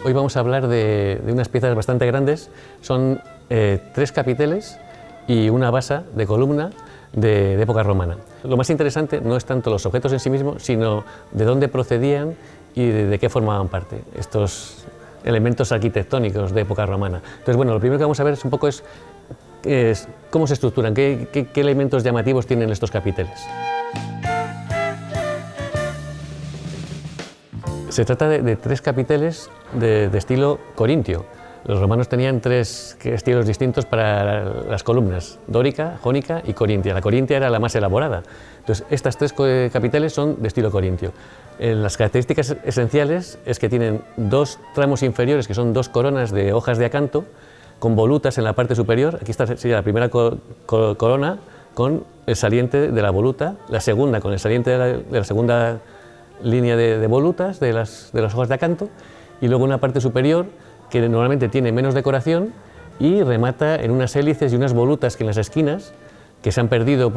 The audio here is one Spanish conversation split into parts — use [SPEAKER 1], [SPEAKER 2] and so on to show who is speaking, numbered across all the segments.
[SPEAKER 1] Hoy vamos a hablar de unas piezas bastante grandes. Son 3 capiteles y una basa de columna de época romana. Lo más interesante no es tanto los objetos en sí mismos, sino de dónde procedían y de qué formaban parte estos elementos arquitectónicos de época romana. Entonces, bueno, lo primero que vamos a ver es un poco cómo se estructuran, qué elementos llamativos tienen estos capiteles. Se trata de 3 capiteles de estilo corintio. Los romanos tenían 3 estilos distintos para las columnas: dórica, jónica y corintia. La corintia era la más elaborada. Entonces, estas 3 capiteles son de estilo corintio. Las características esenciales es que tienen 2 tramos inferiores, que son 2 coronas de hojas de acanto, con volutas en la parte superior. Aquí sería la primera corona con el saliente de la voluta, la segunda con el saliente de la segunda línea de volutas de las hojas de acanto, y luego una parte superior que normalmente tiene menos decoración y remata en unas hélices y unas volutas que en las esquinas, que se han perdido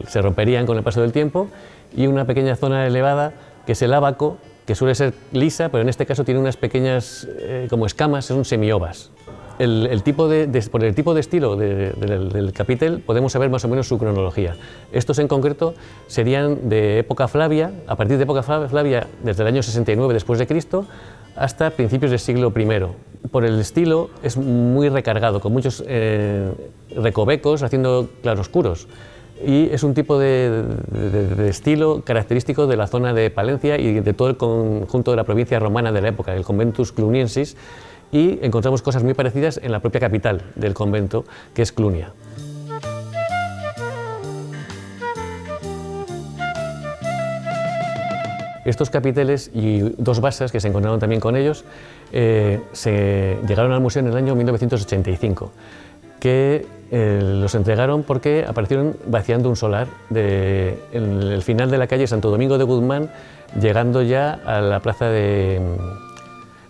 [SPEAKER 1] se romperían con el paso del tiempo, y una pequeña zona elevada que es el ábaco, que suele ser lisa, pero en este caso tiene unas pequeñas como escamas, son semiovas. Por el tipo de estilo del capitel podemos saber más o menos su cronología. Estos en concreto serían de época Flavia, a partir de época Flavia desde el año 69 después de Cristo hasta principios del siglo I. Por el estilo es muy recargado, con muchos recovecos haciendo claroscuros, y es un tipo de estilo característico de la zona de Palencia y de todo el conjunto de la provincia romana de la época, el Conventus Cluniensis, y encontramos cosas muy parecidas en la propia capital del convento, que es Clunia. Estos capiteles y 2 basas que se encontraron también con ellos se llegaron al museo en el año 1985, que los entregaron porque aparecieron vaciando un solar en el final de la calle Santo Domingo de Guzmán, llegando ya a la plaza de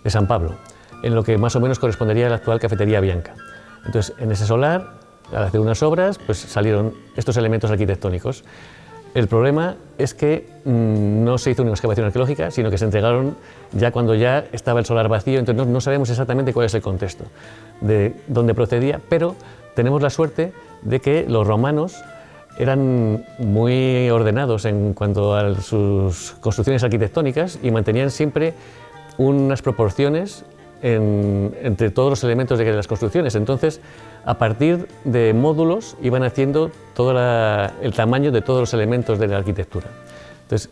[SPEAKER 1] San Pablo, en lo que más o menos correspondería a la actual Cafetería Bianca. Entonces, en ese solar, al hacer unas obras, pues salieron estos elementos arquitectónicos. El problema es que no se hizo una excavación arqueológica, sino que se entregaron ya cuando ya estaba el solar vacío, entonces no sabemos exactamente cuál es el contexto de dónde procedía, pero tenemos la suerte de que los romanos eran muy ordenados en cuanto a sus construcciones arquitectónicas y mantenían siempre unas proporciones entre todos los elementos de las construcciones. Entonces, a partir de módulos iban haciendo todo el tamaño de todos los elementos de la arquitectura. Entonces,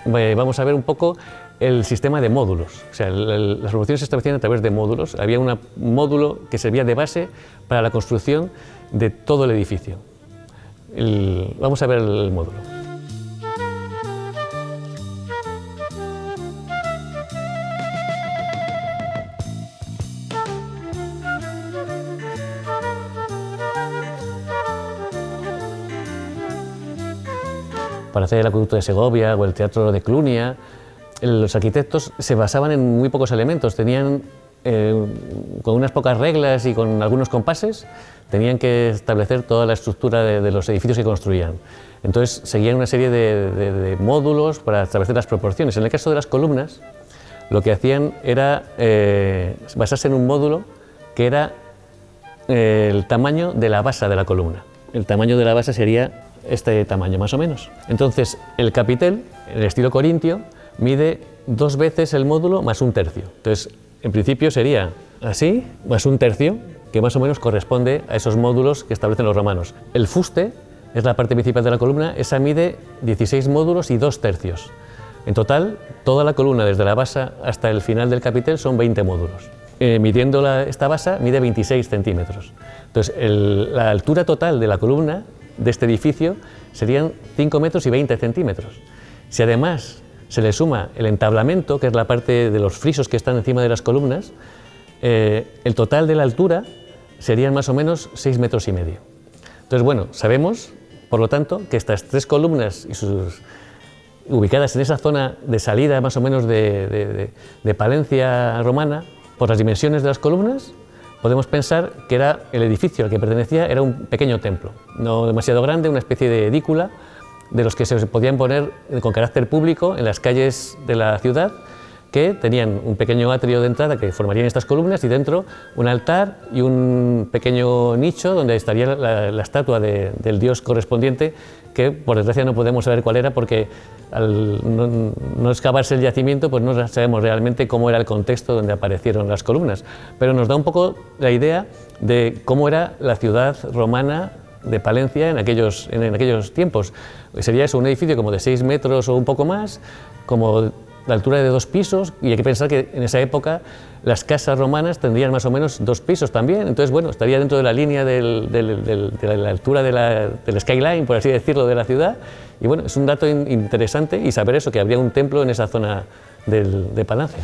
[SPEAKER 1] vamos a ver un poco el sistema de módulos. O sea, las proporciones se establecían a través de módulos. Había un módulo que servía de base para la construcción de todo el edificio. Vamos a ver el módulo. Para hacer el acueducto de Segovia o el teatro de Clunia, los arquitectos se basaban en muy pocos elementos, tenían con unas pocas reglas y con algunos compases, tenían que establecer toda la estructura de los edificios que construían. Entonces seguían una serie de módulos para establecer las proporciones. En el caso de las columnas, lo que hacían era basarse en un módulo que era el tamaño de la base de la columna. El tamaño de la base sería este tamaño más o menos. Entonces, el capitel, en el estilo corintio, mide 2 veces el módulo más 1/3. Entonces, en principio sería así, más 1/3, que más o menos corresponde a esos módulos que establecen los romanos. El fuste es la parte principal de la columna, esa mide 16 módulos y 2/3. En total, toda la columna, desde la base hasta el final del capitel, son 20 módulos. Midiendo esta base, mide 26 centímetros. Entonces, la altura total de la columna de este edificio serían 5 metros y 20 centímetros. Si además se le suma el entablamento, que es la parte de los frisos que están encima de las columnas, el total de la altura serían más o menos 6 metros y medio. Entonces, bueno, sabemos, por lo tanto, que estas 3 columnas ubicadas en esa zona de salida más o menos de Palencia romana, por las dimensiones de las columnas, podemos pensar que era el edificio al que pertenecía era un pequeño templo, no demasiado grande, una especie de edícula de los que se podían poner con carácter público en las calles de la ciudad que tenían un pequeño atrio de entrada que formarían estas columnas y dentro un altar y un pequeño nicho donde estaría la estatua del dios correspondiente, que por desgracia no podemos saber cuál era porque al no excavarse el yacimiento pues no sabemos realmente cómo era el contexto donde aparecieron las columnas, pero nos da un poco la idea de cómo era la ciudad romana de Palencia en aquellos tiempos. Sería eso, un edificio como de 6 metros o un poco más, como de altura de 2 pisos, y hay que pensar que en esa época las casas romanas tendrían más o menos 2 pisos también, entonces bueno, estaría dentro de la línea de la altura del skyline, por así decirlo, de la ciudad, y bueno, es un dato interesante y saber eso, que habría un templo en esa zona de Palencia.